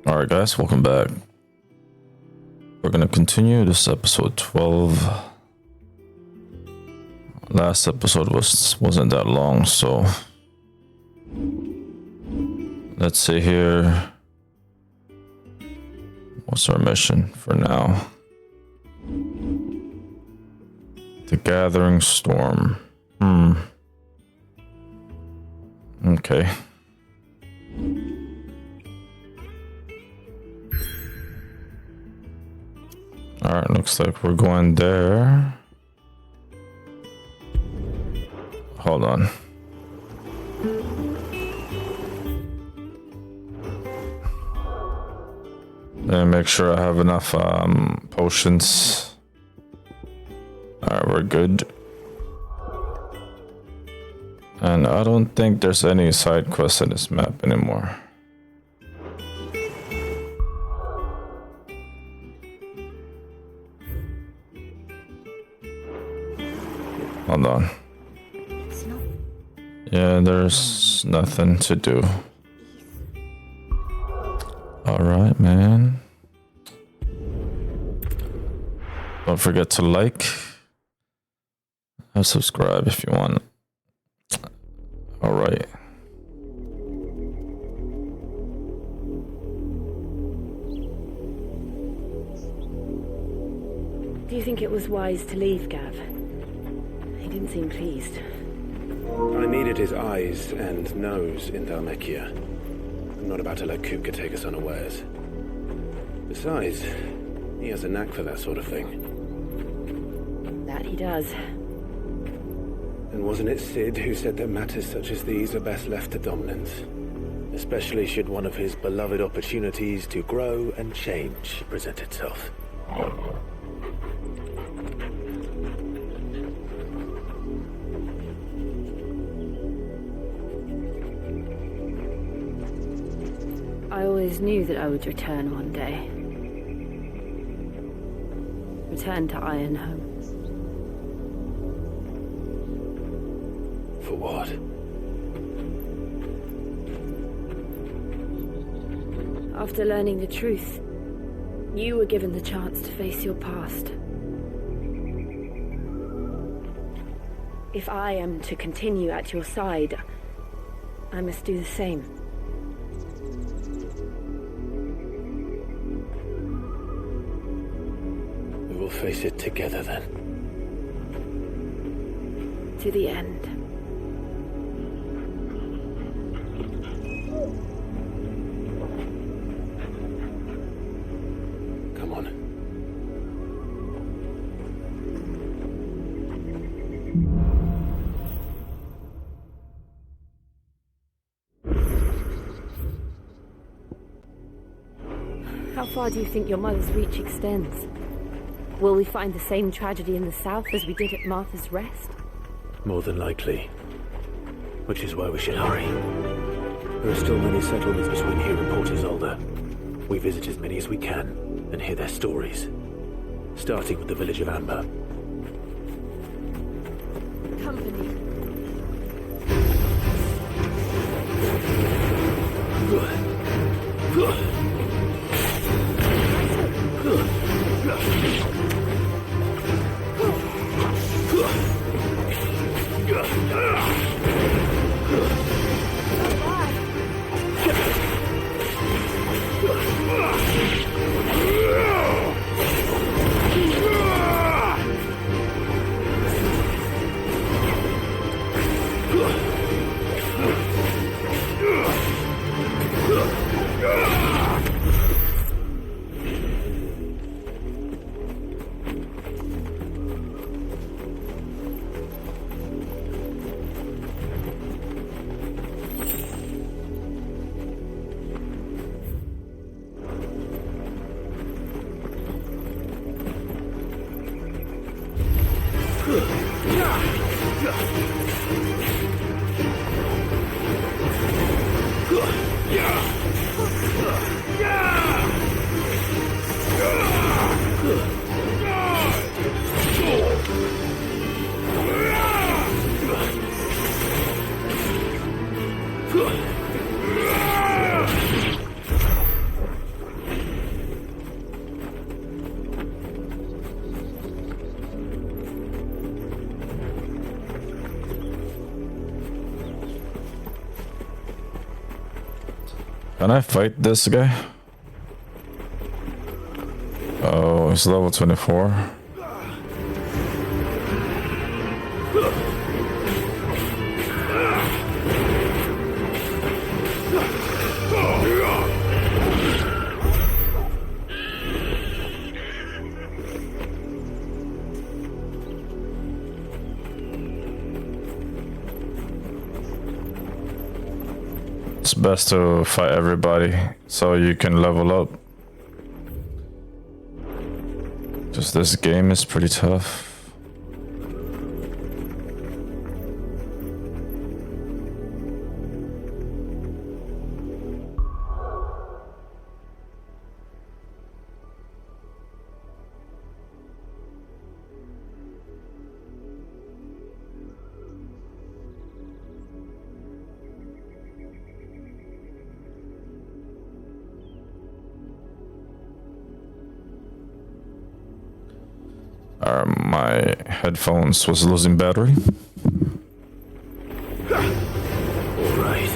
Alright guys, welcome back. We're gonna continue this episode 12. Last episode wasn't that long, so let's see here. What's our mission for now? The Gathering Storm. Okay. Alright, looks like we're going there. Hold on. Let me make sure I have enough potions. Alright, we're good. And I don't think there's any side quests in this map anymore. Hold on. Yeah, there's nothing to do. Alright, man. Don't forget to like and subscribe if you want. Alright. Do you think it was wise to leave, Gav? He didn't seem pleased. I needed his eyes and nose in Dhalmekia. I'm not about to let Kupka take us unawares. Besides, he has a knack for that sort of thing. That he does. And wasn't it Sid who said that matters such as these are best left to dominance? Especially should one of his beloved opportunities to grow and change present itself. I always knew that I would return one day. Return to Ironhome. For what? After learning the truth, you were given the chance to face your past. If I am to continue at your side, I must do the same. We will face it together then. To the end. Come on. How far do you think your mother's reach extends? Will we find the same tragedy in the south as we did at Martha's Rest? More than likely. Which is why we should hurry. There are still many settlements between here and Port Isolde. We visit as many as we can and hear their stories. Starting with the village of Amber. Company. Can I fight this guy? Oh, he's level 24. It's best to fight everybody so you can level up. Just this game is pretty tough. My headphones was losing battery. All right.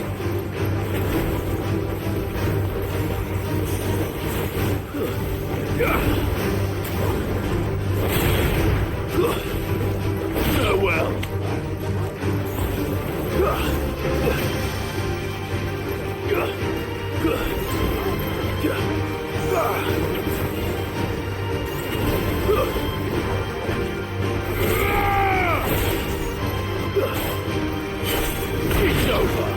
Well. It's over.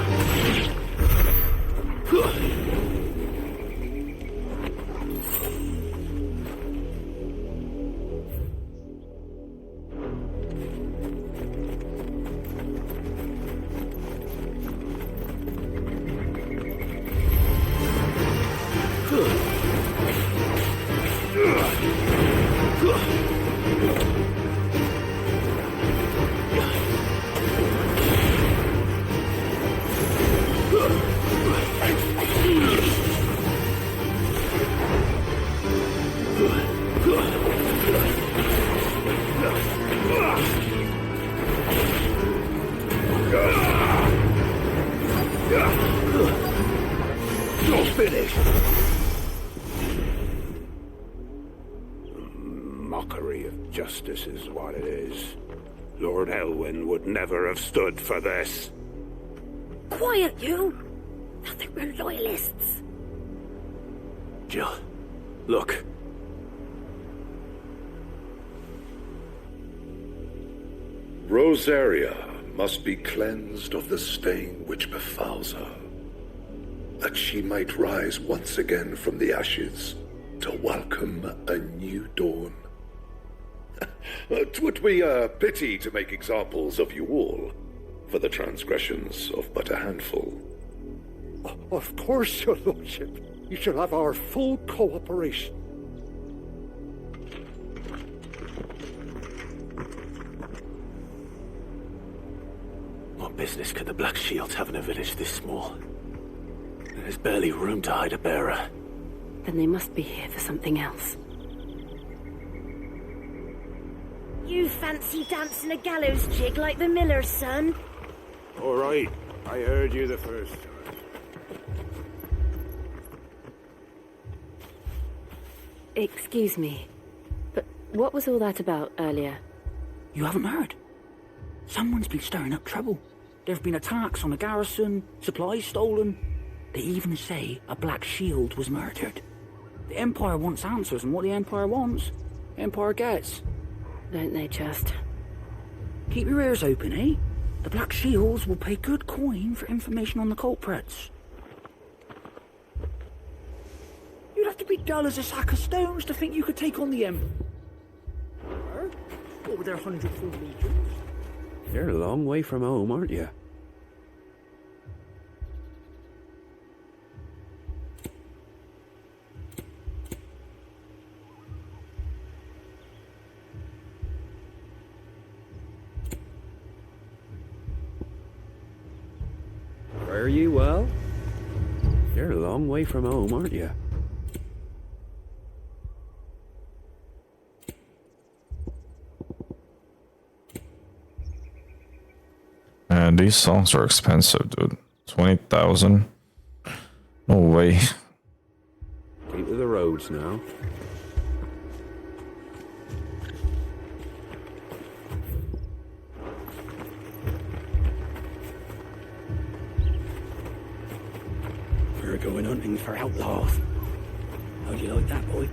You're finished. Mockery of justice is what it is. Lord Elwyn would never have stood for this. Quiet, you! I think we're loyalists. Jill, look. Rosaria must be cleansed of the stain which befouls her, that she might rise once again from the ashes to welcome a new dawn. 'Twould be a pity to make examples of you all, for the transgressions of but a handful. Of course, your lordship. You shall have our full cooperation. What business could the Black Shields have in a village this small? There's barely room to hide a bearer. Then they must be here for something else. You fancy dancing a gallows jig like the miller's son? All right. I heard you the first time. Excuse me, but what was all that about earlier? You haven't heard? Someone's been stirring up trouble. There have been attacks on the garrison, supplies stolen. They even say a Black Shield was murdered. The Empire wants answers, and what the Empire wants, Empire gets. Don't they just? Keep your ears open, eh? The Black Shields will pay good coin for information on the culprits. You'd have to be dull as a sack of stones to think you could take on the Empire. What with their 100-fold legions? You're a long way from home, aren't you? Are you well? You're a long way from home, aren't you? And these songs are expensive, dude. 20,000. No way. Into the roads now. We're going hunting for outlaws. How do you like that, boy?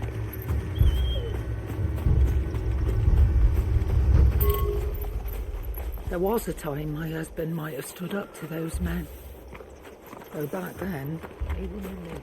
There was a time my husband might have stood up to those men. Though back then, he wouldn't have made it.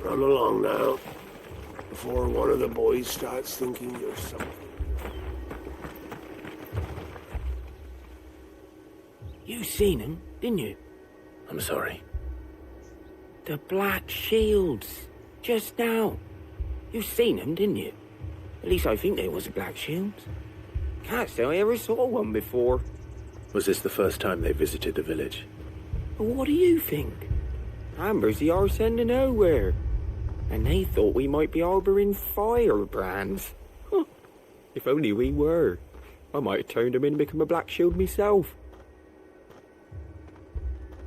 Run along now, before one of the boys starts thinking you're something. You seen him, didn't you? I'm sorry. The Black Shields. Just now. You seen him, didn't you? At least I think they was Black Shields. Can't say I ever saw one before. Was this the first time they visited the village? But what do you think? Amber's the arse end of nowhere. And they thought we might be harbouring firebrands. Huh. If only we were. I might have turned them in and become a Black Shield myself.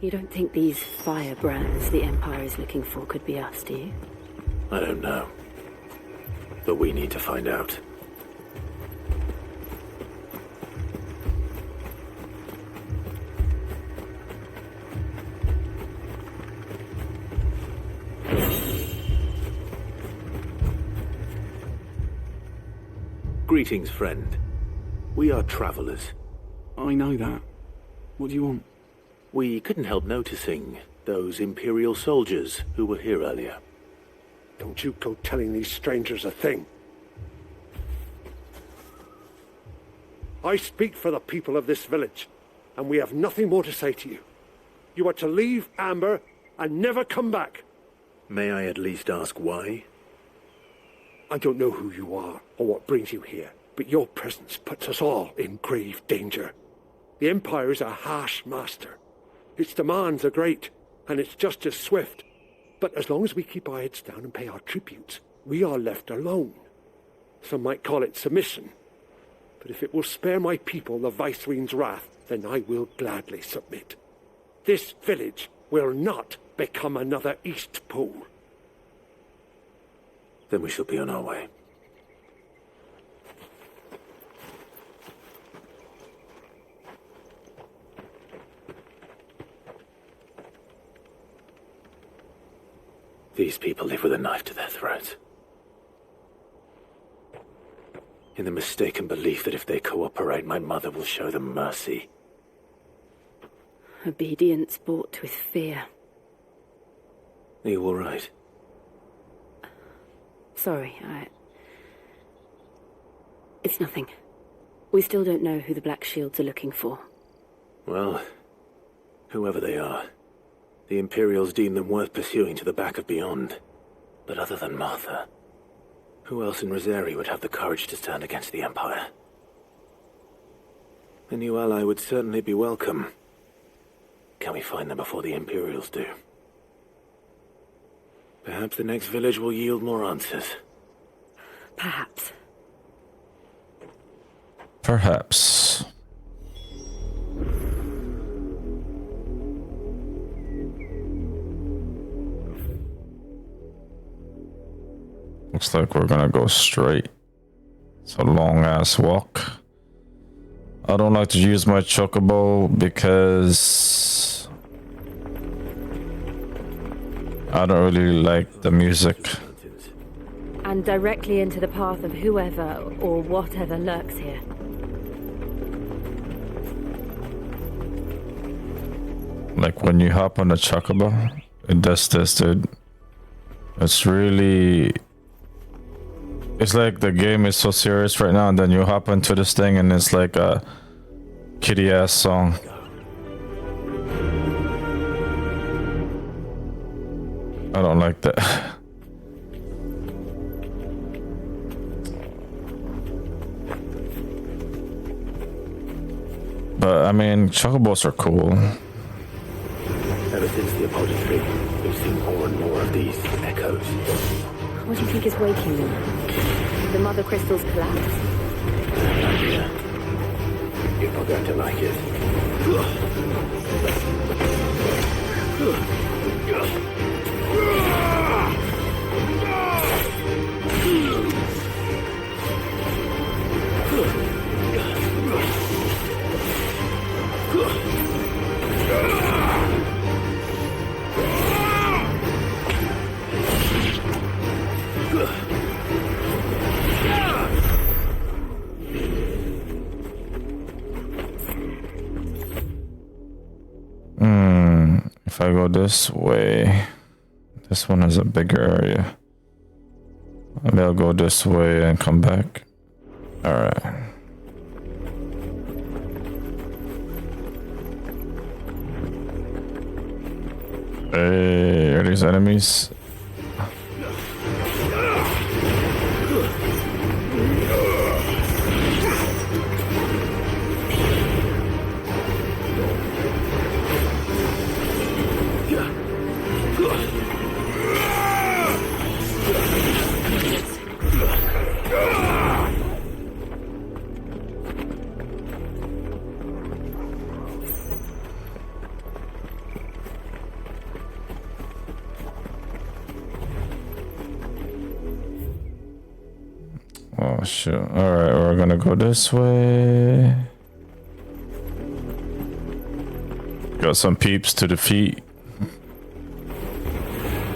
You don't think these firebrands the Empire is looking for could be us, do you? I don't know. But we need to find out. Greetings, friend. We are travelers. I know that. What do you want? We couldn't help noticing those Imperial soldiers who were here earlier. Don't you go telling these strangers a thing. I speak for the people of this village, and we have nothing more to say to you. You are to leave Amber and never come back. May I at least ask why? I don't know who you are or what brings you here, but your presence puts us all in grave danger. The Empire is a harsh master. Its demands are great, and its justice swift. But as long as we keep our heads down and pay our tributes, we are left alone. Some might call it submission. But if it will spare my people the Viceroy's wrath, then I will gladly submit. This village will not become another East Pole. Then we shall be on our way. These people live with a knife to their throats. In the mistaken belief that if they cooperate, my mother will show them mercy. Obedience bought with fear. Are you all right? Sorry, It's nothing. We still don't know who the Black Shields are looking for. Well, whoever they are, the Imperials deem them worth pursuing to the back of beyond. But other than Martha, who else in Rosari would have the courage to stand against the Empire? A new ally would certainly be welcome. Can we find them before the Imperials do? Perhaps the next village will yield more answers. Perhaps. Perhaps. Looks like we're gonna go straight. It's a long ass walk. I don't like to use my Chocobo because I don't really like the music. And directly into the path of whoever or whatever lurks here. Like when you hop on a Chocobo, it does this, dude. It's really... It's like the game is so serious right now, and then you hop into this thing and it's like a kitty ass song. I don't like that. But I mean, Chocobos are cool. Ever since the apology, we've seen more and more of these echoes. What do you think is waking them? The mother crystal's collapse? Yeah. You're not going to like it. If I go this way, this one is a bigger area. Maybe I'll go this way and come back. Alright. Hey, are these enemies? Oh shit. Alright, we're gonna go this way. Got some peeps to defeat.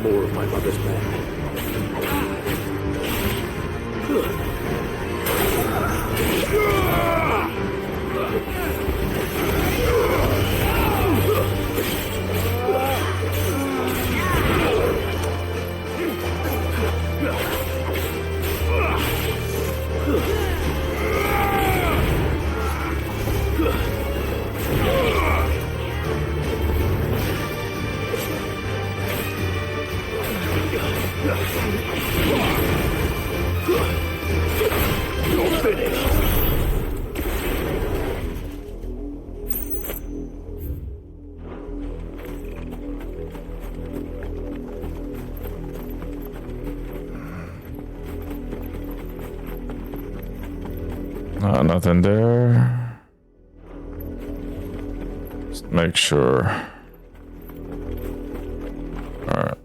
More of my mother's men. Nothing there. Just make sure. Alright.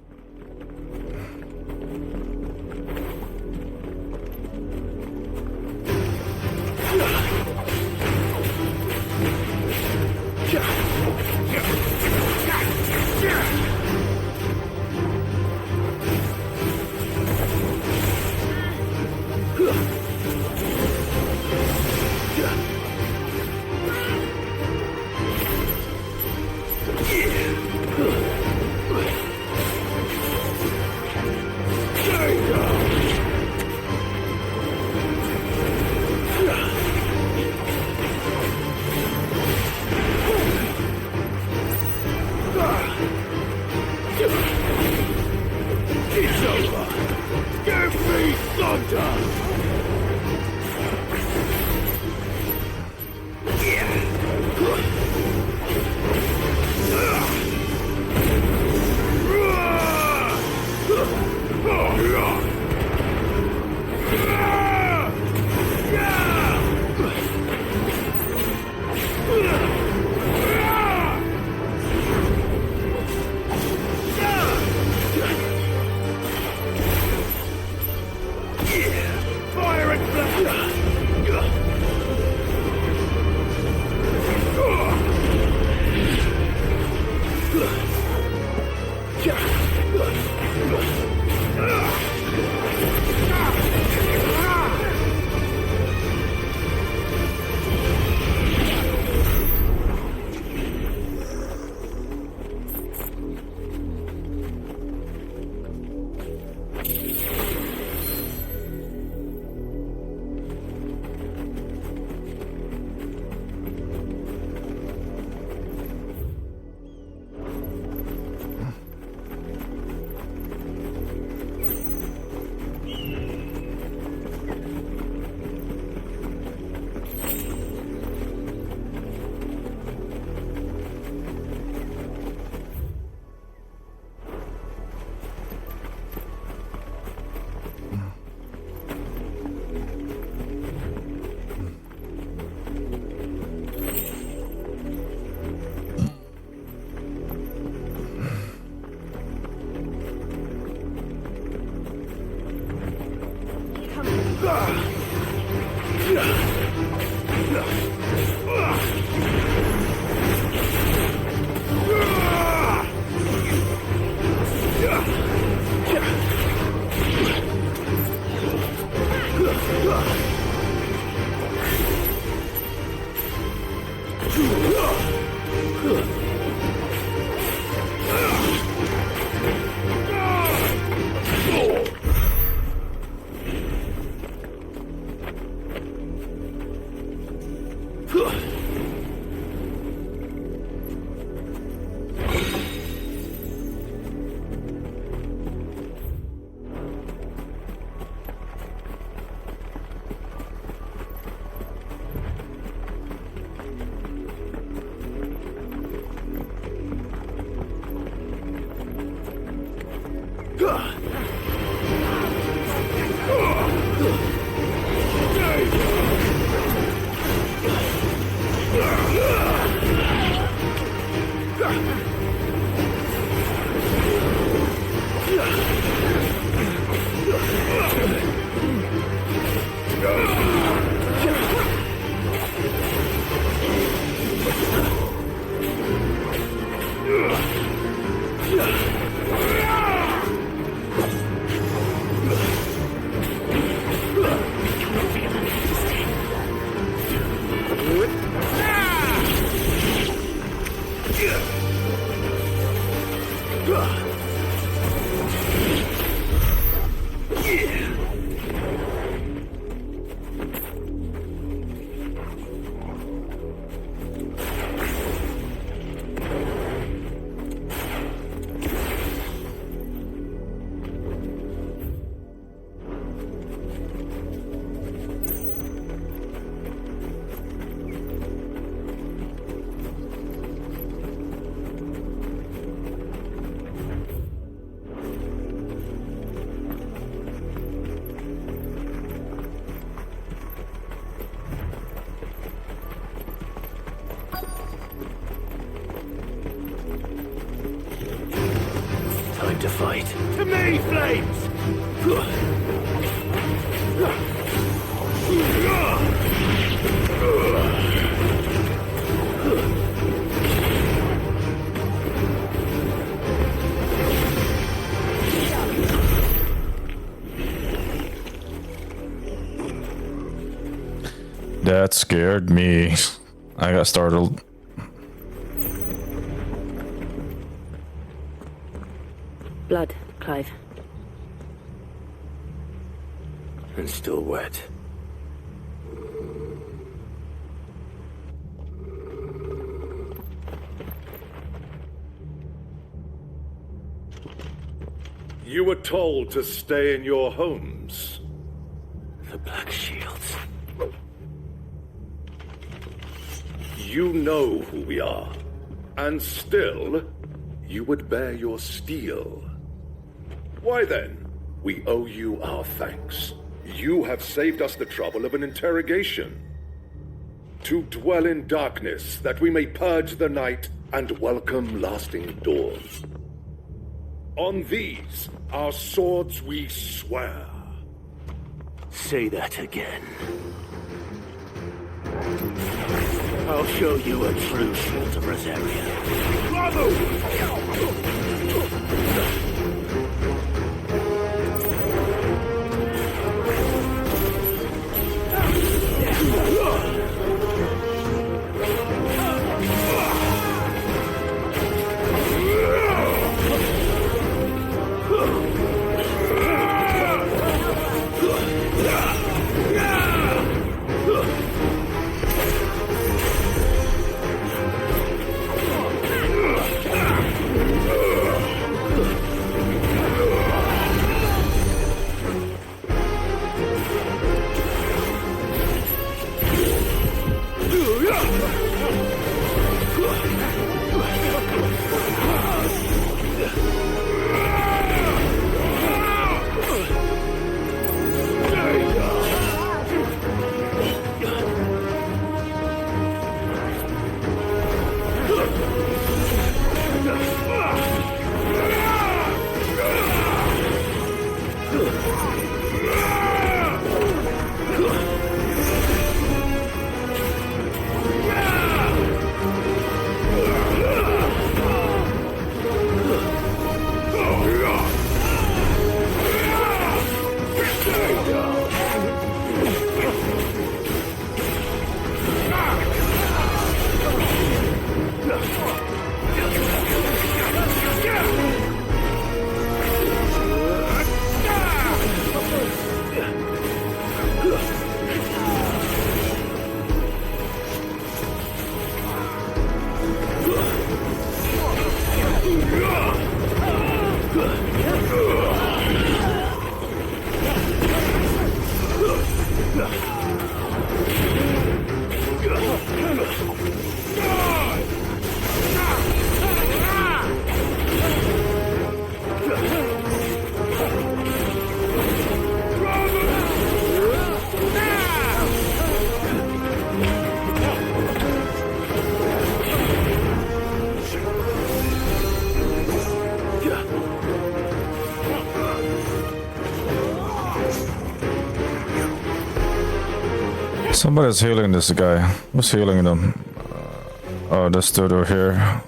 To fight. To me, Flames! That scared me. I got startled. Blood, Clive. And still wet. You were told to stay in your homes. The Black Shields. You know who we are. And still, you would bear your steel. Why then, we owe you our thanks. You have saved us the trouble of an interrogation. To dwell in darkness, that we may purge the night and welcome lasting dawn. On these, our swords we swear. Say that again. I'll show you a true Sorcerer's area. Bravo! Somebody's healing this guy. Who's healing them? Oh, this dude over here.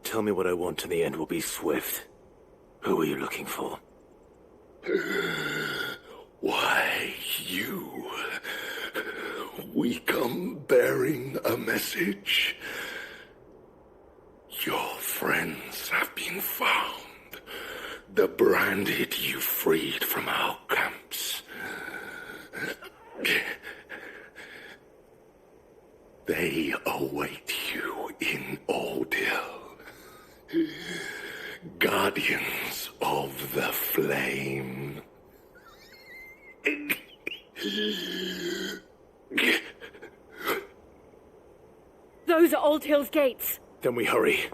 Tell me what I want and the end will be swift. Who are you looking for? Why, you. We come bearing a message. Your friends have been found. The branded you freed from our camps. They await you in Ordeal. Guardians of the Flame. Those are Old Hill's gates. Then we hurry.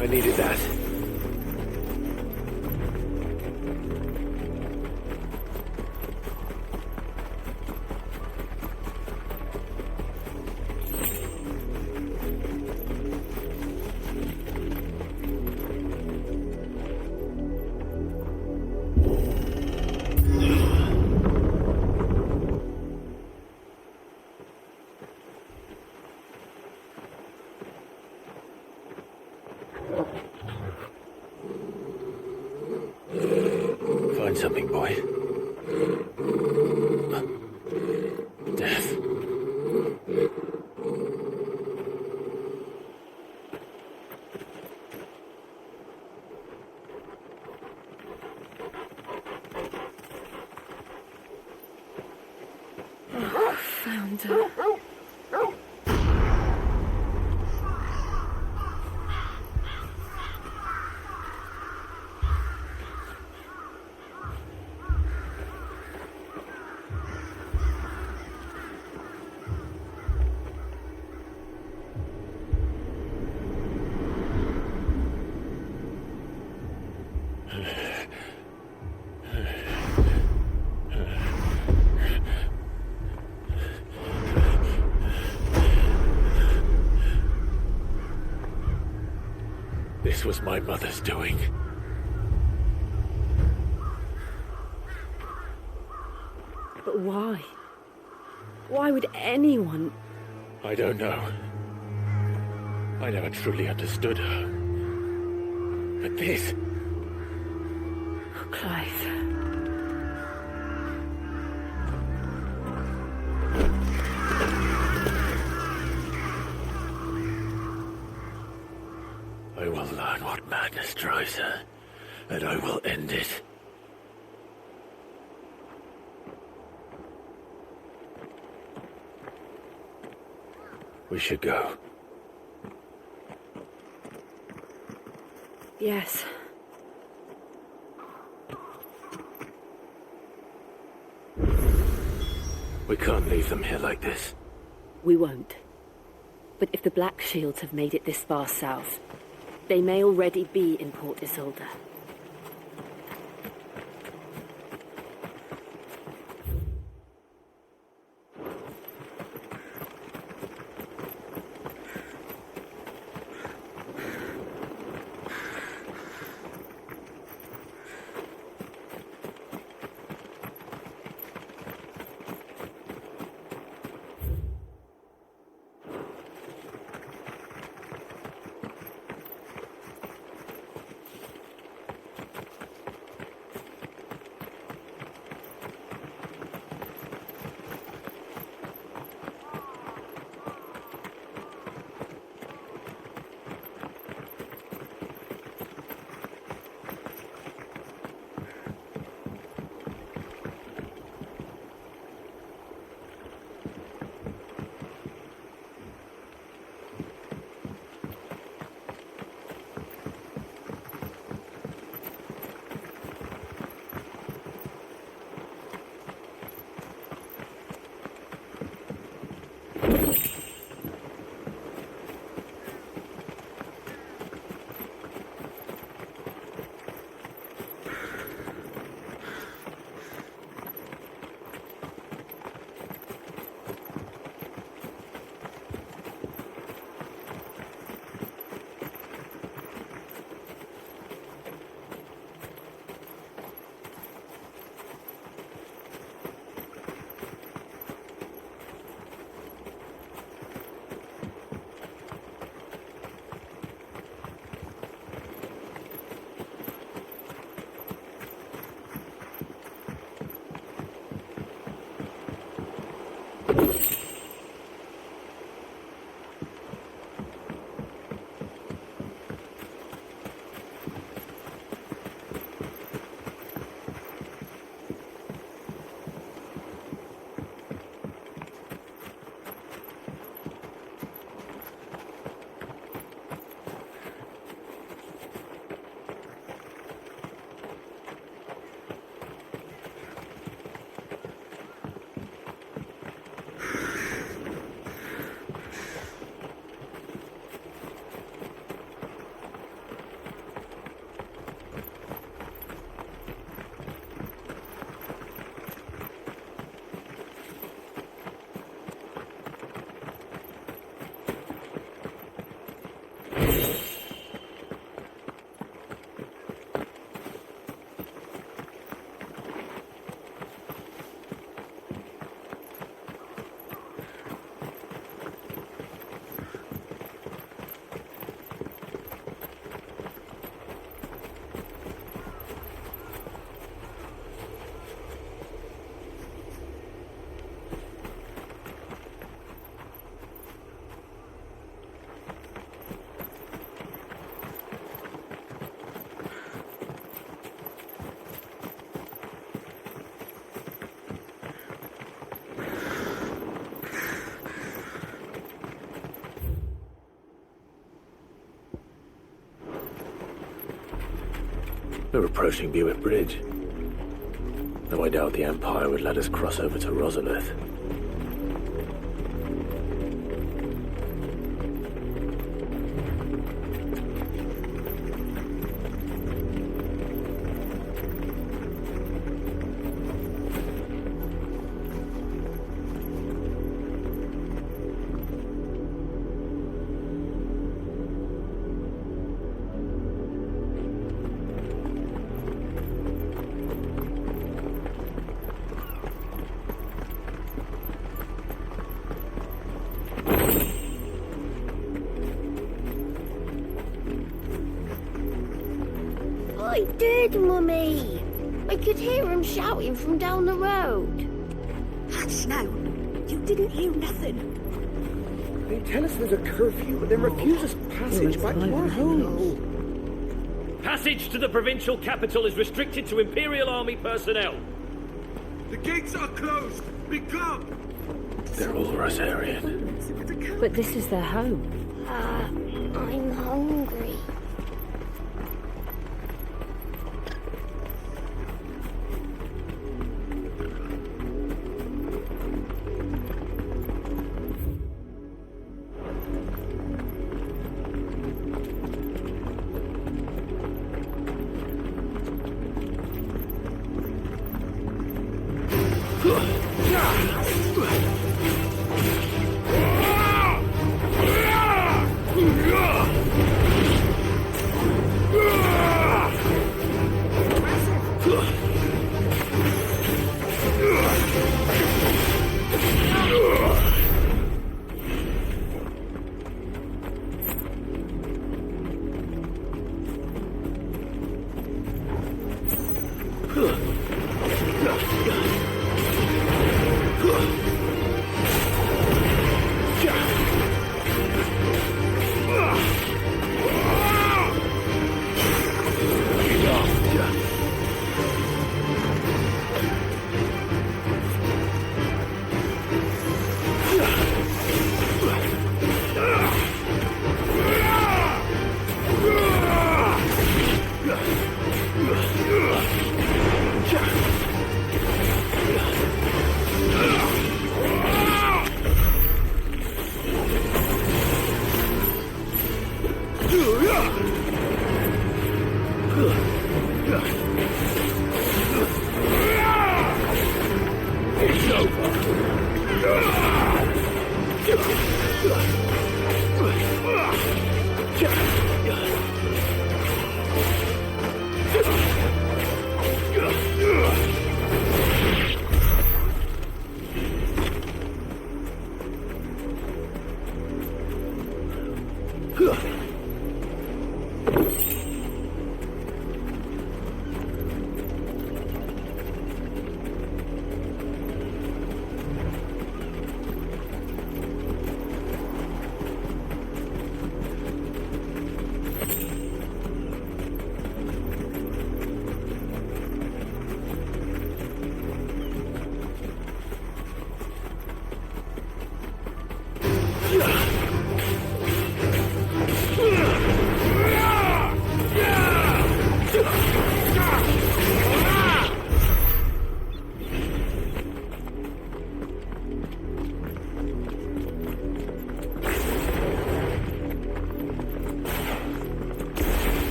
I needed that. Find something, boy. Death. Found her. This was my mother's doing. But why? Why would anyone... I don't know. I never truly understood her. But this... Clive. I will learn what madness drives her, and I will end it. We should go. Yes. We can't leave them here like this. We won't. But if the Black Shields have made it this far south, they may already be in Port Isolde. We're approaching Buick Bridge. Though I doubt the Empire would let us cross over to Rosalith. I did, Mummy. I could hear him shouting from down the road. Hush now. You didn't hear nothing. They tell us there's a curfew, but then refuse us passage back to our homes. Passage to the provincial capital is restricted to Imperial Army personnel. The gates are closed. Become. They're all Rosarian. But this is their home. I'm hungry.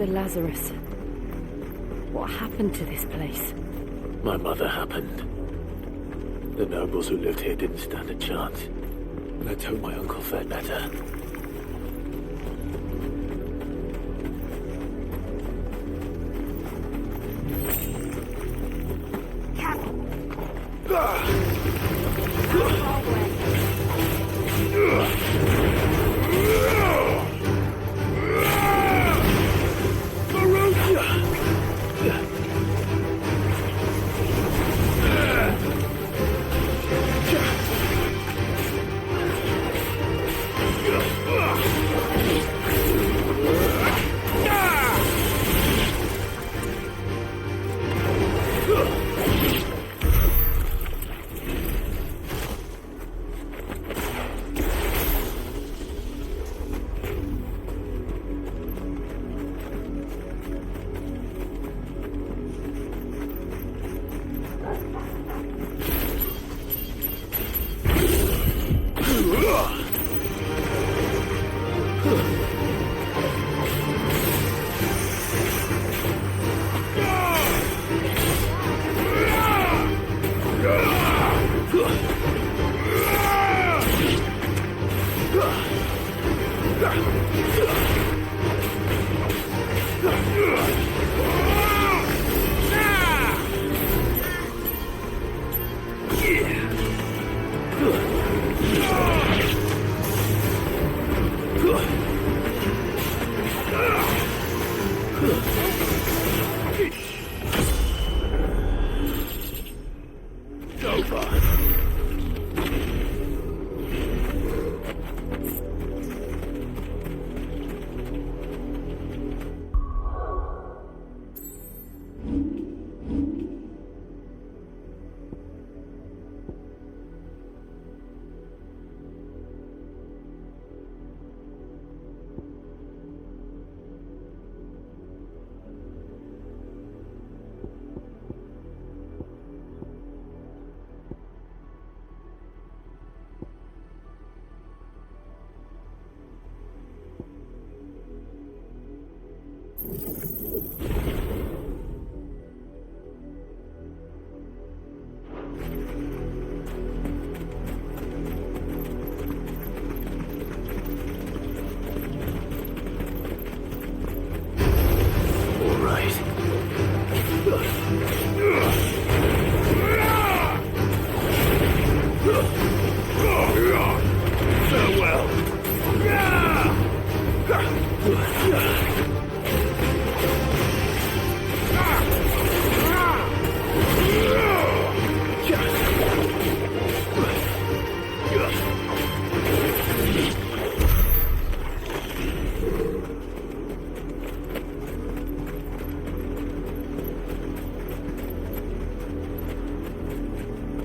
the Lazarus. What happened to this place? My mother happened. The nobles who lived here didn't stand a chance. Let's hope my uncle fared better.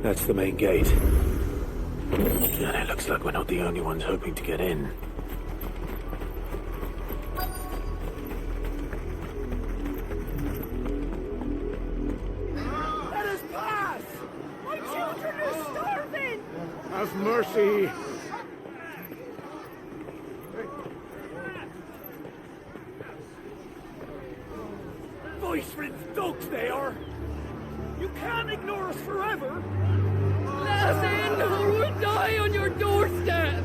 That's the main gate. And it looks like we're not the only ones hoping to get in. Let us pass! My children are starving! Have mercy! Voice-ridden dogs they are! You can't ignore us forever! Let us in, or we'll die on your doorstep!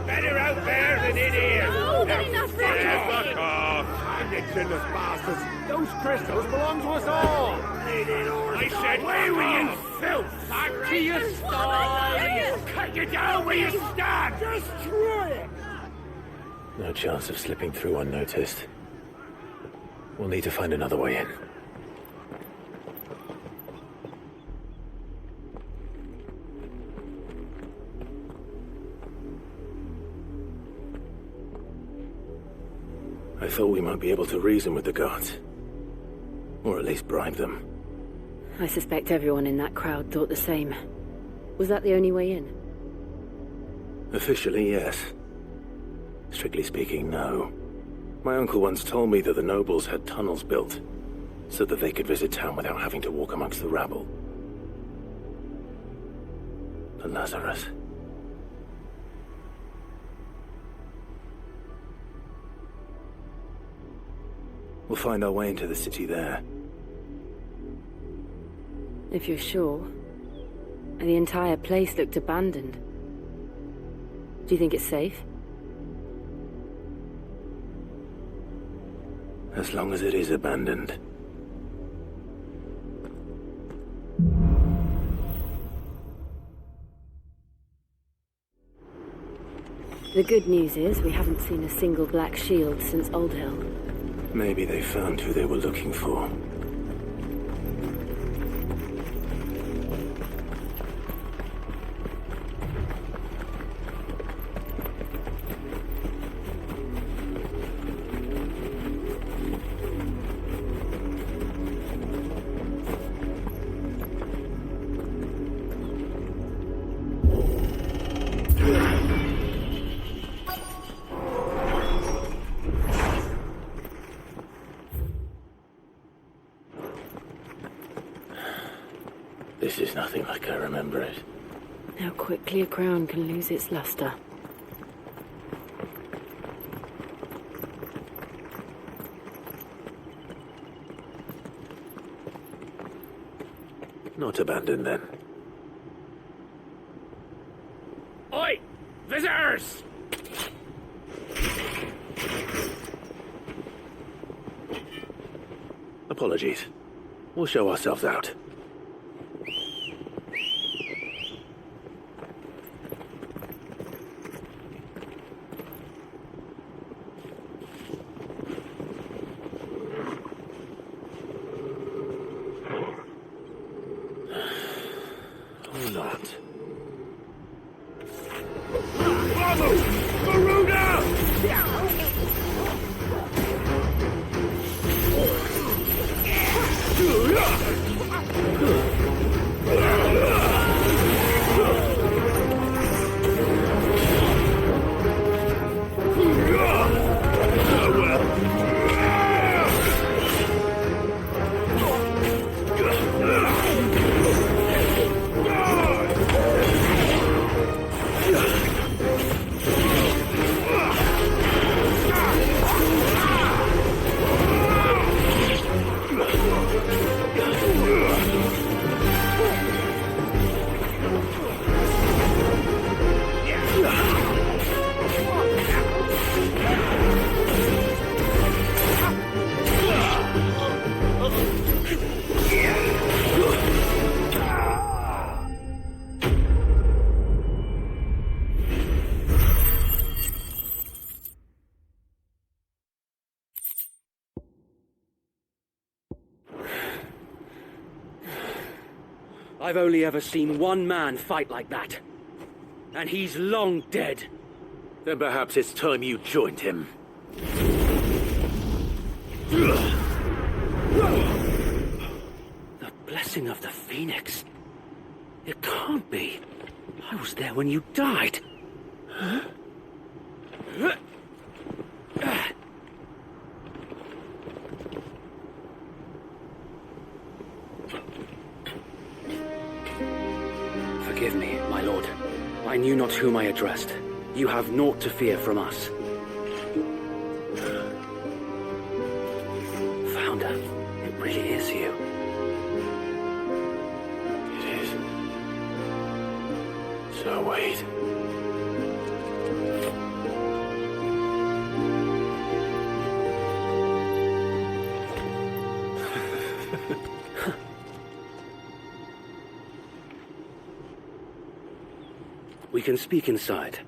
Better out there than in here! No, enough Fuck off! Nixonless bastards! Those crystals belong to us all! I said, away with you, filth! Back to your stall! Cut you down where you stand! Destroy it! No chance of slipping through unnoticed. We'll need to find another way in. I thought we might be able to reason with the guards. Or at least bribe them. I suspect everyone in that crowd thought the same. Was that the only way in? Officially, yes. Strictly speaking, no. My uncle once told me that the nobles had tunnels built, so that they could visit town without having to walk amongst the rabble. The Lazarus. We'll find our way into the city there. If you're sure. The entire place looked abandoned. Do you think it's safe? As long as it is abandoned. The good news is we haven't seen a single black shield since Old Hill. Maybe they found who they were looking for. This is nothing like I remember it. How quickly a crown can lose its luster. Not abandoned then. Oi! Visitors! Apologies. We'll show ourselves out. Or not. I've only ever seen one man fight like that. And he's long dead. Then perhaps it's time you joined him. The blessing of the Phoenix. It can't be. I was there when you died. Huh? Forgive me, my lord. I knew not whom I addressed. You have naught to fear from us. Founder, it really is you. It is. So wait. We can speak inside.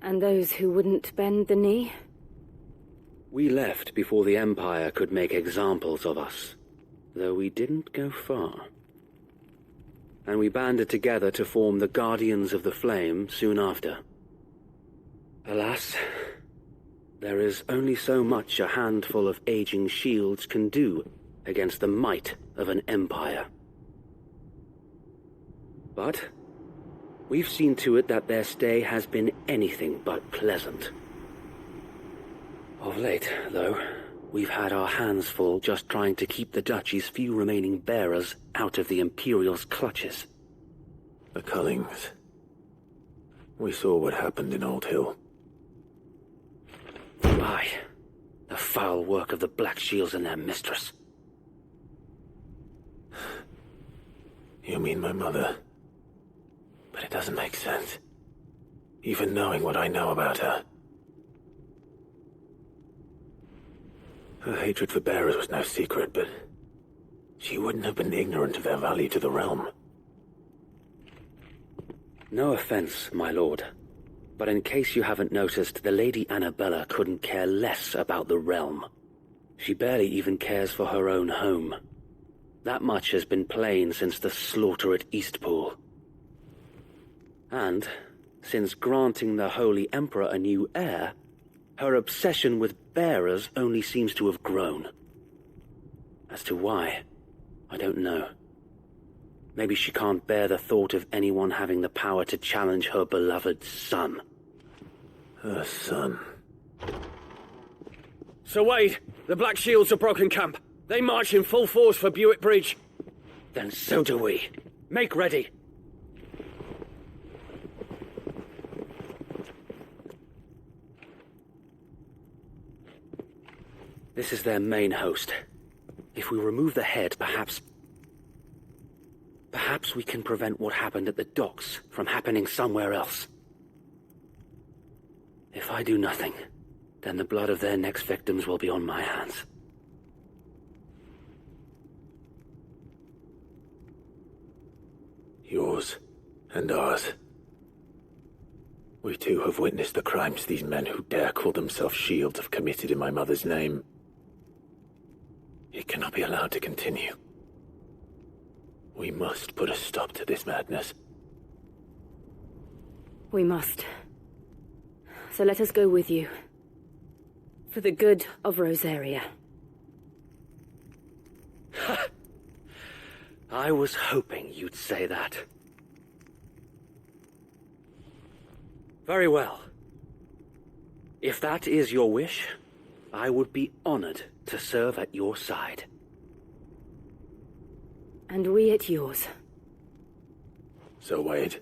And those who wouldn't bend the knee? We left before the Empire could make examples of us, though we didn't go far. And we banded together to form the Guardians of the Flame soon after. Alas, there is only so much a handful of aging shields can do against the might of an empire. But we've seen to it that their stay has been anything but pleasant. Of late, though, we've had our hands full just trying to keep the Duchy's few remaining bearers out of the Imperial's clutches. The Cullings. We saw what happened in Old Hill. Aye. The foul work of the Black Shields and their mistress. You mean my mother? But it doesn't make sense. Even knowing what I know about her. Her hatred for bearers was no secret, but she wouldn't have been ignorant of their value to the realm. No offense, my lord, but in case you haven't noticed, the Lady Annabella couldn't care less about the realm. She barely even cares for her own home. That much has been plain since the slaughter at Eastpool. And, since granting the Holy Emperor a new heir, her obsession with bearers only seems to have grown. As to why, I don't know. Maybe she can't bear the thought of anyone having the power to challenge her beloved son. Her son. Sir Wade, the Black Shields have broken camp. They march in full force for Buick Bridge. Then so do we. Make ready. This is their main host. If we remove the head, perhaps we can prevent what happened at the docks from happening somewhere else. If I do nothing, then the blood of their next victims will be on my hands. Yours and ours. We too have witnessed the crimes these men who dare call themselves shields have committed in my mother's name. It cannot be allowed to continue. We must put a stop to this madness. We must. So let us go with you. For the good of Rosaria. I was hoping you'd say that. Very well. If that is your wish, I would be honored to serve at your side. And we at yours. So Wade,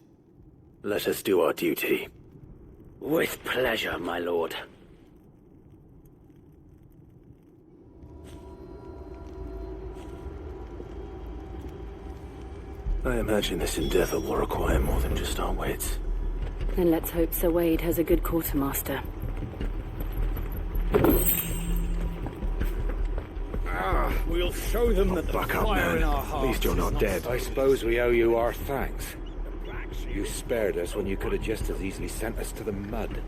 let us do our duty. With pleasure, my lord. I imagine this endeavor will require more than just our wits. Then let's hope Sir Wade has a good quartermaster. We'll show them that the fire in our hearts. At least you're not dead. I suppose we owe you our thanks. You spared us when you could have just as easily sent us to the mud.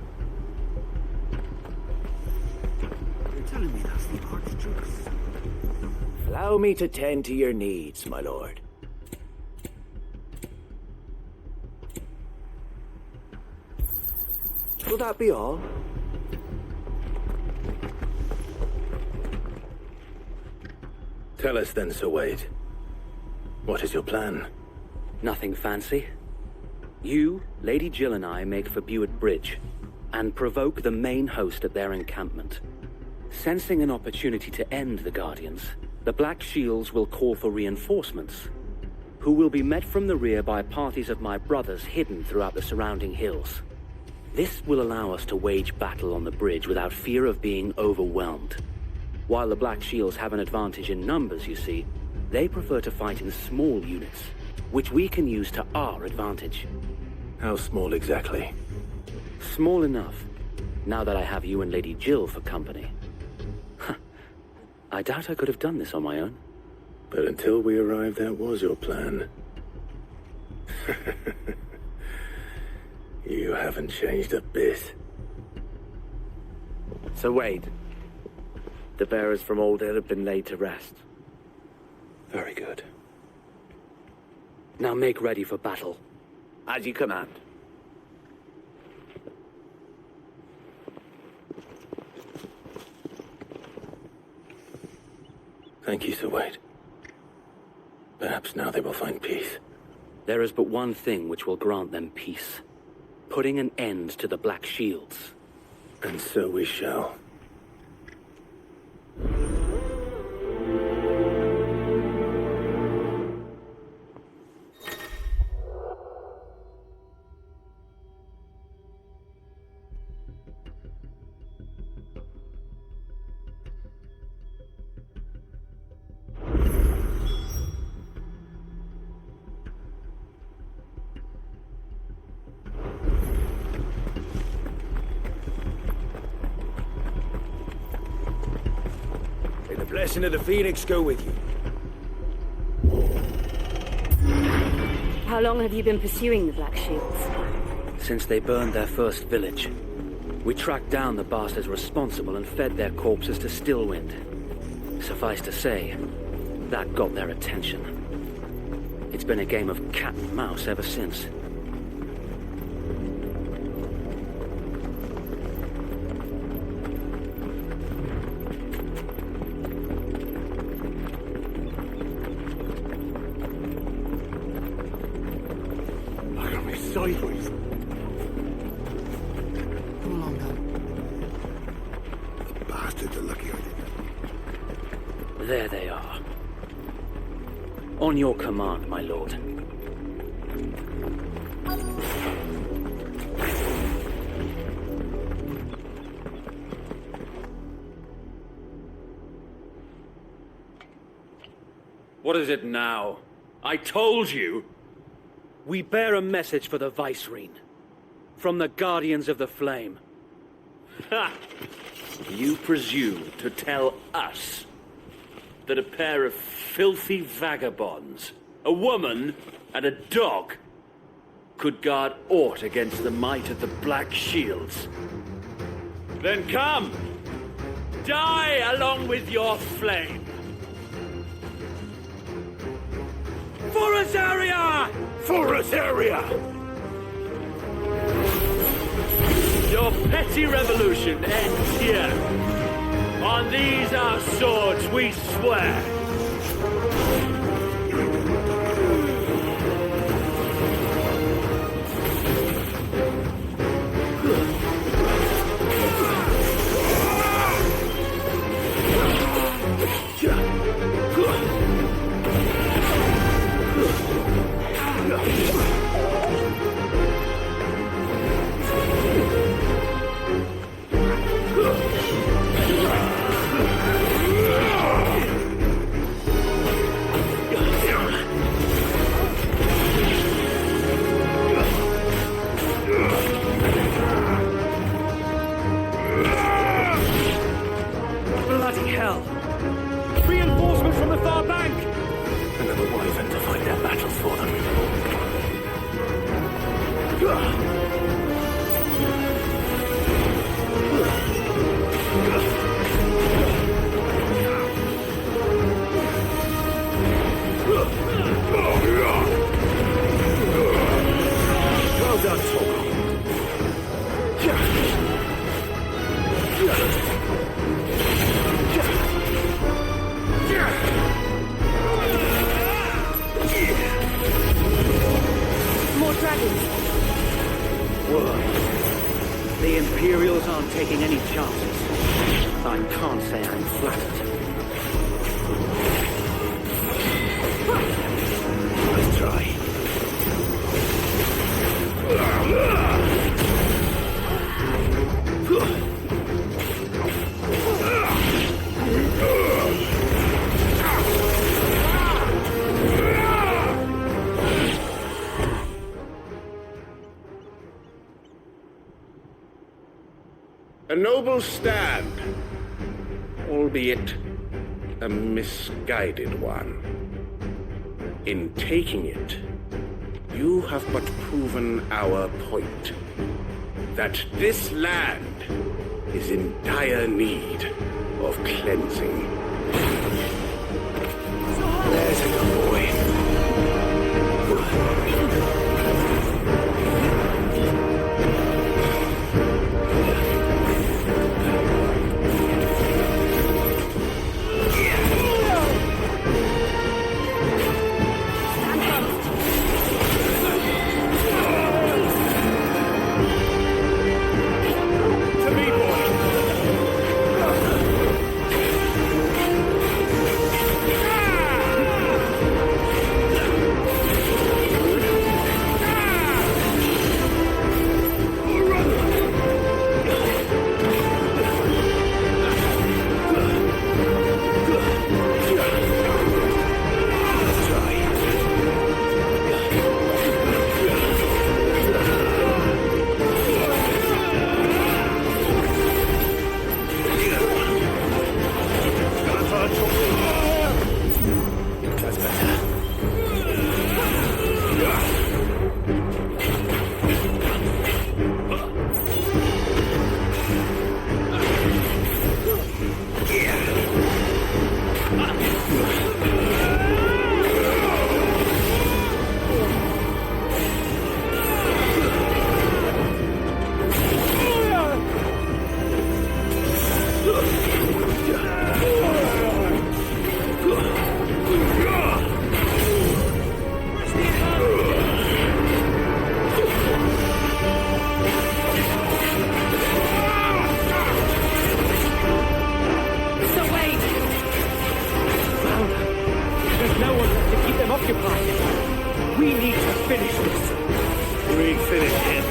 You're telling me that's the Archduke's? Allow me to tend to your needs, my lord. Will that be all? Tell us then, Sir Wade. What is your plan? Nothing fancy. You, Lady Jill and I make for Buick Bridge, and provoke the main host at their encampment. Sensing an opportunity to end the Guardians, the Black Shields will call for reinforcements, who will be met from the rear by parties of my brothers hidden throughout the surrounding hills. This will allow us to wage battle on the bridge without fear of being overwhelmed. While the Black Shields have an advantage in numbers, you see, they prefer to fight in small units, which we can use to our advantage. How small exactly? Small enough, now that I have you and Lady Jill for company. I doubt I could have done this on my own. But until we arrived, that was your plan. You haven't changed a bit. Sir Wade, the bearers from Old Hill have been laid to rest. Very good. Now make ready for battle. As you command. Thank you, Sir Wade. Perhaps now they will find peace. There is but one thing which will grant them peace. Putting an end to the Black Shields. And so we shall. Jason of the Phoenix go with you. How long have you been pursuing the Black Shields? Since they burned their first village. We tracked down the bastards responsible and fed their corpses to Stillwind. Suffice to say, that got their attention. It's been a game of cat and mouse ever since. Look at me sideways. Come along now. The bastards are lucky I didn't. There they are. On your command, my lord. What is it now? I told you! We bear a message for the Vicereine. From the Guardians of the Flame. Ha! You presume to tell us that a pair of filthy vagabonds, a woman and a dog, could guard aught against the might of the Black Shields? Then come! Die along with your flame! For Azaria! For Azaria! Your petty revolution ends here. On these our swords we swear. Bloody hell! Reinforcements from the far bank! Another wyvern to fight their battles for them. Well done, Togo. More dragons. Whoa. The Imperials aren't taking any chances. I can't say I'm flattered. Let's try. A noble stand, albeit a misguided one. In taking it, you have but proven our point, that this land is in dire need of cleansing. There's a good boy. To me, boy! keep them occupied. We need to finish this. We finish him.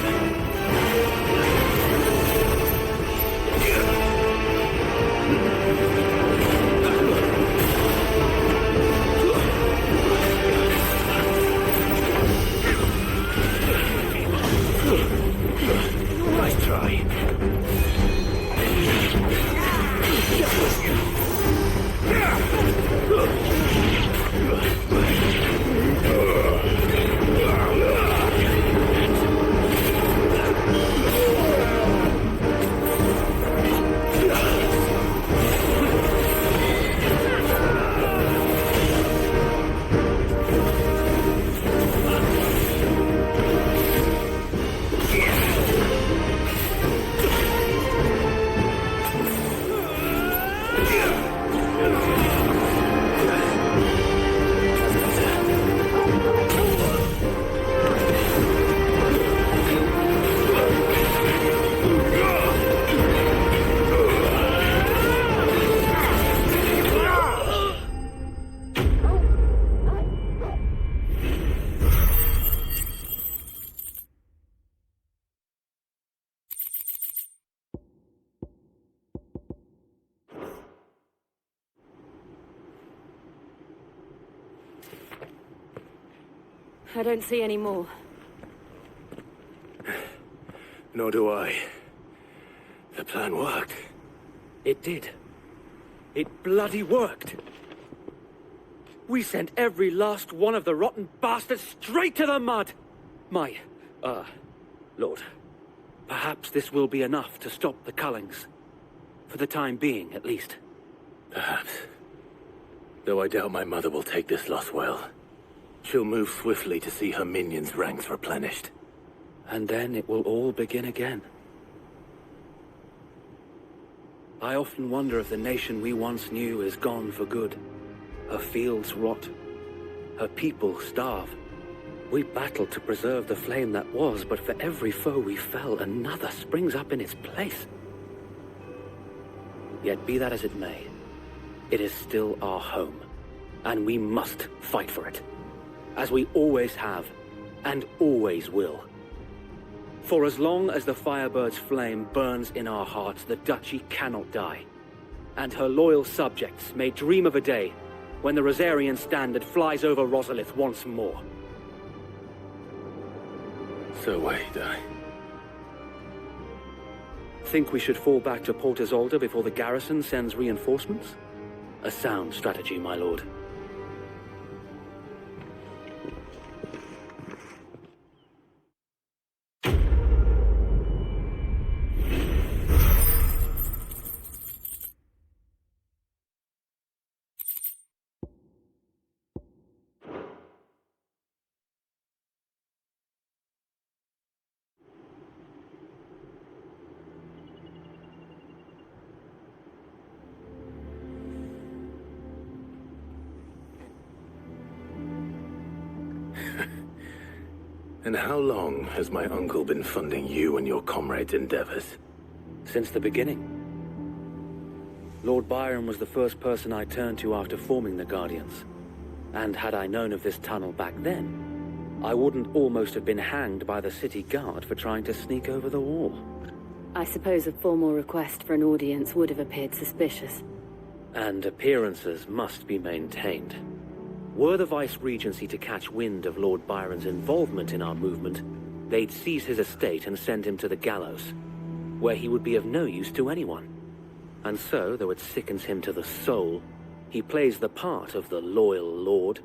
Nice try. I don't see any more. Nor do I. The plan worked. It did. It bloody worked. We sent every last one of the rotten bastards straight to the mud! Lord, perhaps this will be enough to stop the Cullings. For the time being, at least. Perhaps. Though I doubt my mother will take this loss well. She'll move swiftly to see her minions' ranks replenished. And then it will all begin again. I often wonder if the nation we once knew is gone for good. Her fields rot. Her people starve. We battled to preserve the flame that was, but for every foe we fell, another springs up in its place. Yet be that as it may, it is still our home, and we must fight for it. As we always have, and always will. For as long as the Firebird's flame burns in our hearts, the Duchy cannot die. And her loyal subjects may dream of a day when the Rosarian standard flies over Rosalith once more. So wait, I... Think we should fall back to Port Isolde before the garrison sends reinforcements? A sound strategy, my lord. And how long has my uncle been funding you and your comrades' endeavors? Since the beginning. Lord Byron was the first person I turned to after forming the Guardians. And had I known of this tunnel back then, I wouldn't almost have been hanged by the city guard for trying to sneak over the wall. I suppose a formal request for an audience would have appeared suspicious. And appearances must be maintained. Were the Vice-Regency to catch wind of Lord Byron's involvement in our movement, they'd seize his estate and send him to the gallows, where he would be of no use to anyone. And so, though it sickens him to the soul, he plays the part of the loyal lord,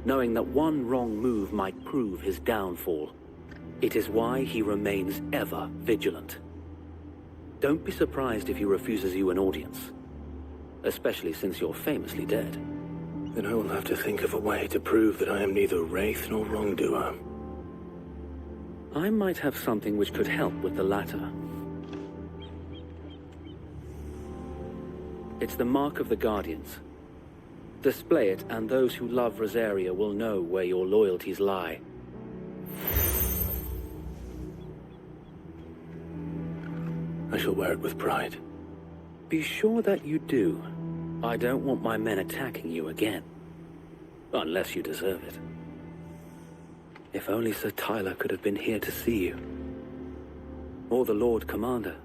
knowing that one wrong move might prove his downfall. It is why he remains ever vigilant. Don't be surprised if he refuses you an audience, especially since you're famously dead. Then I will have to think of a way to prove that I am neither wraith nor wrongdoer. I might have something which could help with the latter. It's the mark of the Guardians. Display it, and those who love Rosaria will know where your loyalties lie. I shall wear it with pride. Be sure that you do. I don't want my men attacking you again. Unless you deserve it. If only Sir Tyler could have been here to see you. Or the Lord Commander.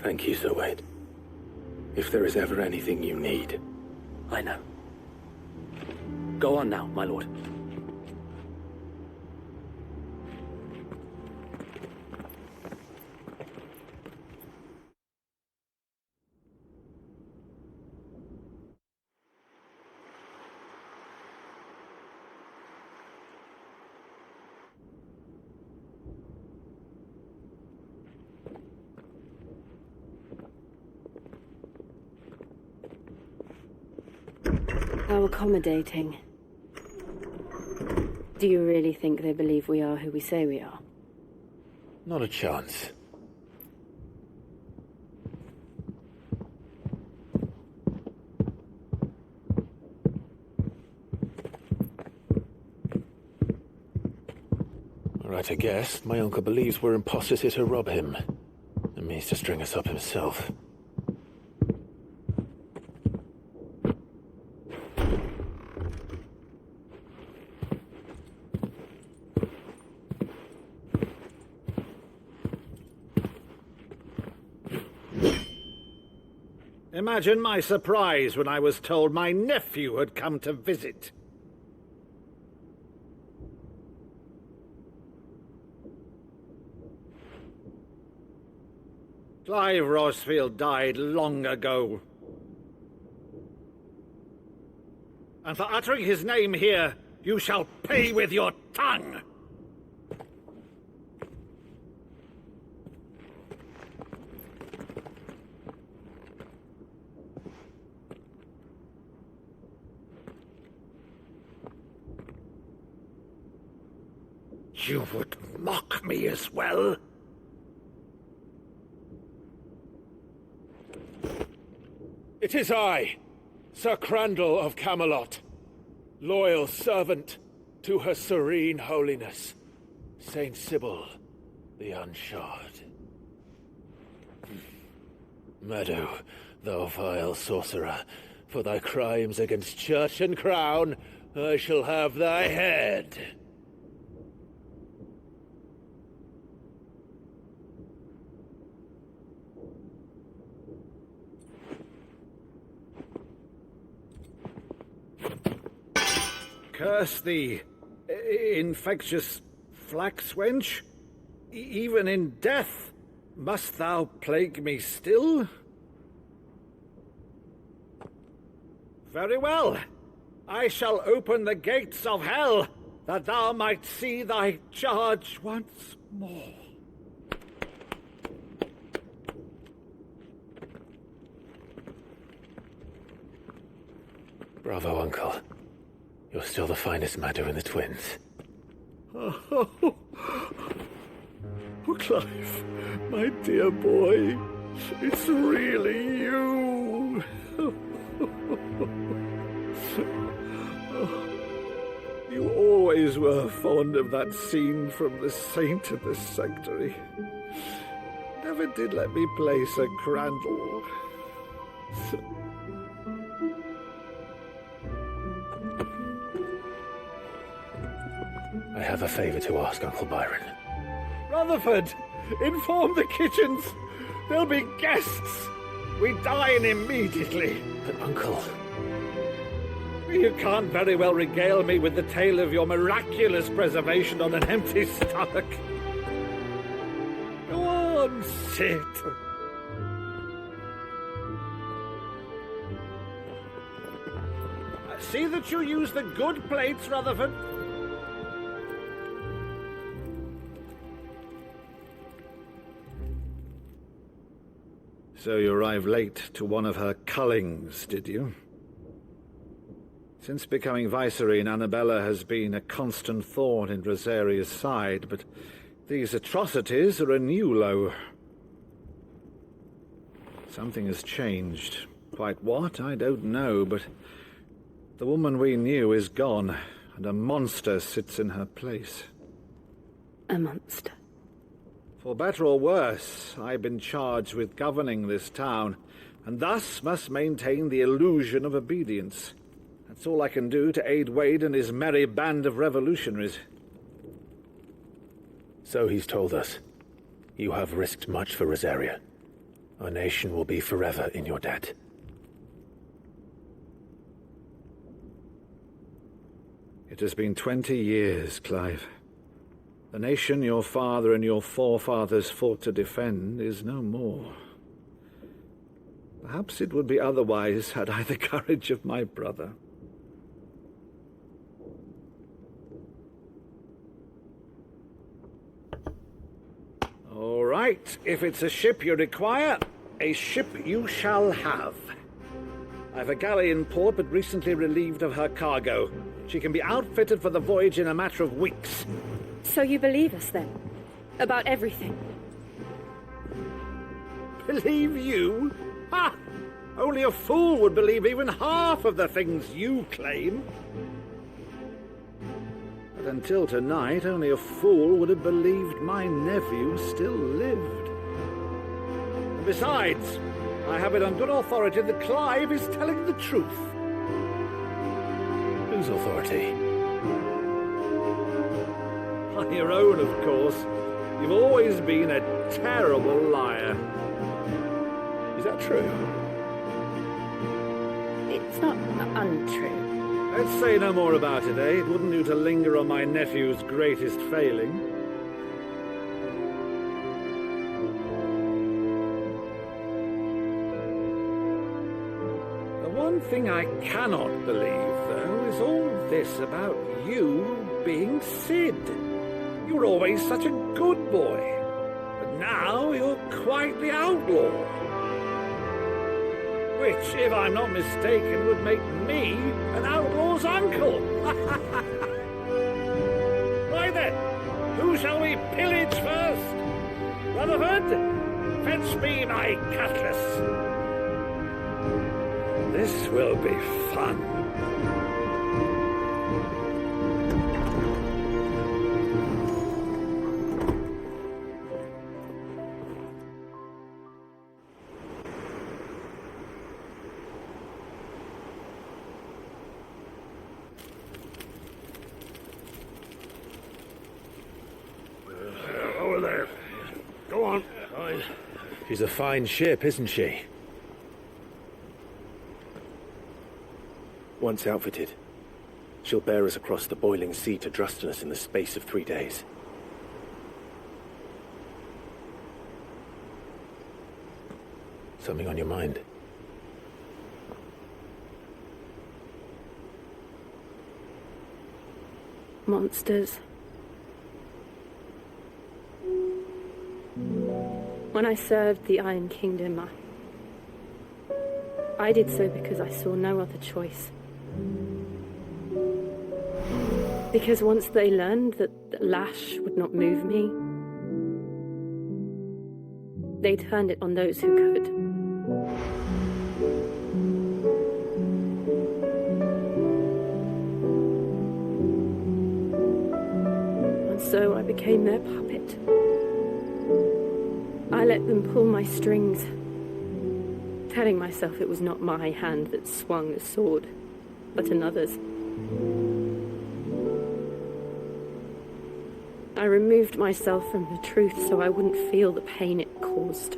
Thank you, Sir Wade. If there is ever anything you need... I know. Go on now, my lord. How accommodating. Do you really think they believe we are who we say we are? Not a chance. Right, I guess. My uncle believes we're imposters here to rob him. And means to string us up himself. Imagine my surprise when I was told my nephew had come to visit. Clive Rosefield died long ago. And for uttering his name here, you shall pay with your tongue! You would mock me as well? It is I, Sir Crandall of Camelot, loyal servant to Her Serene Holiness, Saint Sybil the Unshod. Meadow, thou vile sorcerer, for thy crimes against church and crown, I shall have thy head. Curse thee, infectious flax wench. Even in death, must thou plague me still? Very well. I shall open the gates of hell, that thou might see thy charge once more. Bravo, Uncle. You're still the finest Meadow in the twins. Oh, Clive, my dear boy, it's really you. You always were fond of that scene from The Saint of the Sanctuary. Never did let me play Sir Crandall. I have a favor to ask, Uncle Byron. Rutherford, inform the kitchens. There'll be guests. We dine immediately. But, Uncle... You can't very well regale me with the tale of your miraculous preservation on an empty stomach. Go on, sit. See that you use the good plates, Rutherford. So you arrived late to one of her cullings, did you? Since becoming Vicereine, Annabella has been a constant thorn in Rosaria's side, but these atrocities are a new low. Something has changed. Quite what, I don't know, but the woman we knew is gone, and a monster sits in her place. A monster? For better or worse, I've been charged with governing this town, and thus must maintain the illusion of obedience. That's all I can do to aid Wade and his merry band of revolutionaries. So he's told us. You have risked much for Rosaria. Our nation will be forever in your debt. It has been 20 years, Clive. The nation your father and your forefathers fought to defend is no more. Perhaps it would be otherwise had I the courage of my brother. All right, if it's a ship you require, a ship you shall have. I've a galley in port, but recently relieved of her cargo. She can be outfitted for the voyage in a matter of weeks. So you believe us, then? About everything? Believe you? Ha! Only a fool would believe even half of the things you claim. But until tonight, only a fool would have believed my nephew still lived. And besides, I have it on good authority that Clive is telling the truth. Whose authority? On your own, of course. You've always been a terrible liar. Is that true? It's not untrue. Let's say no more about it, eh? It wouldn't do to linger on my nephew's greatest failing. The one thing I cannot believe, though, is all this about you being Sid. You were always such a good boy, but now you're quite the outlaw. Which, if I'm not mistaken, would make me an outlaw's uncle. Right then, who shall we pillage first? Rutherford, fetch me my cutlass. This will be fun. Over there. Go on. She's a fine ship, isn't she? Once outfitted, she'll bear us across the boiling sea to Drustenus in the space of 3 days. Something on your mind? Monsters. When I served the Iron Kingdom, I did so because I saw no other choice. Because once they learned that the lash would not move me, they turned it on those who could. And so I became their puppet. I let them pull my strings, telling myself it was not my hand that swung the sword, but another's. I removed myself from the truth so I wouldn't feel the pain it caused.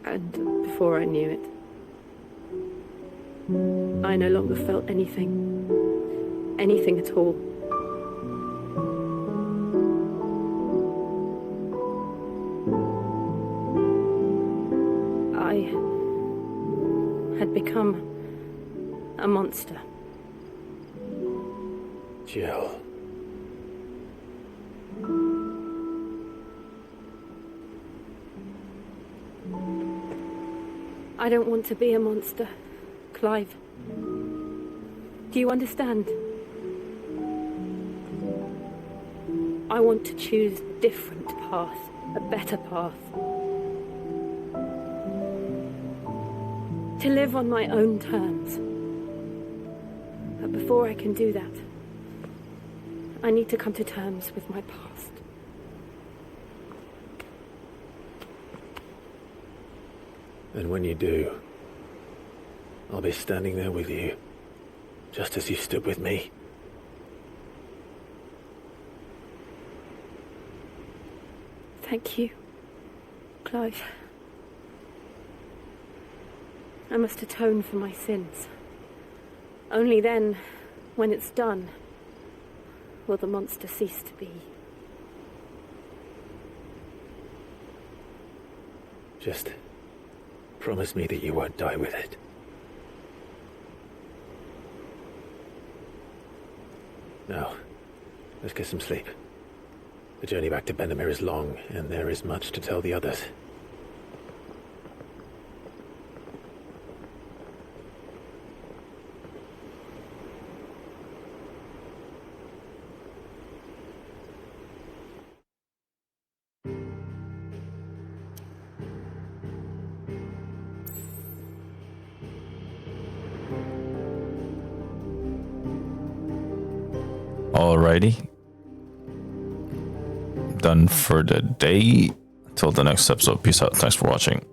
And before I knew it, I no longer felt anything. Anything at all. I had become a monster. Jill. I don't want to be a monster, Clive. Do you understand? I want to choose a different path, a better path. To live on my own terms. But before I can do that, I need to come to terms with my past. And when you do, I'll be standing there with you, just as you stood with me. Thank you, Clive. I must atone for my sins. Only then, when it's done, will the monster cease to be. Just promise me that you won't die with it. Now, let's get some sleep. The journey back to Benamir is long, and there is much to tell the others. Alrighty. Done for the day. Till the next episode. Peace out. Thanks for watching.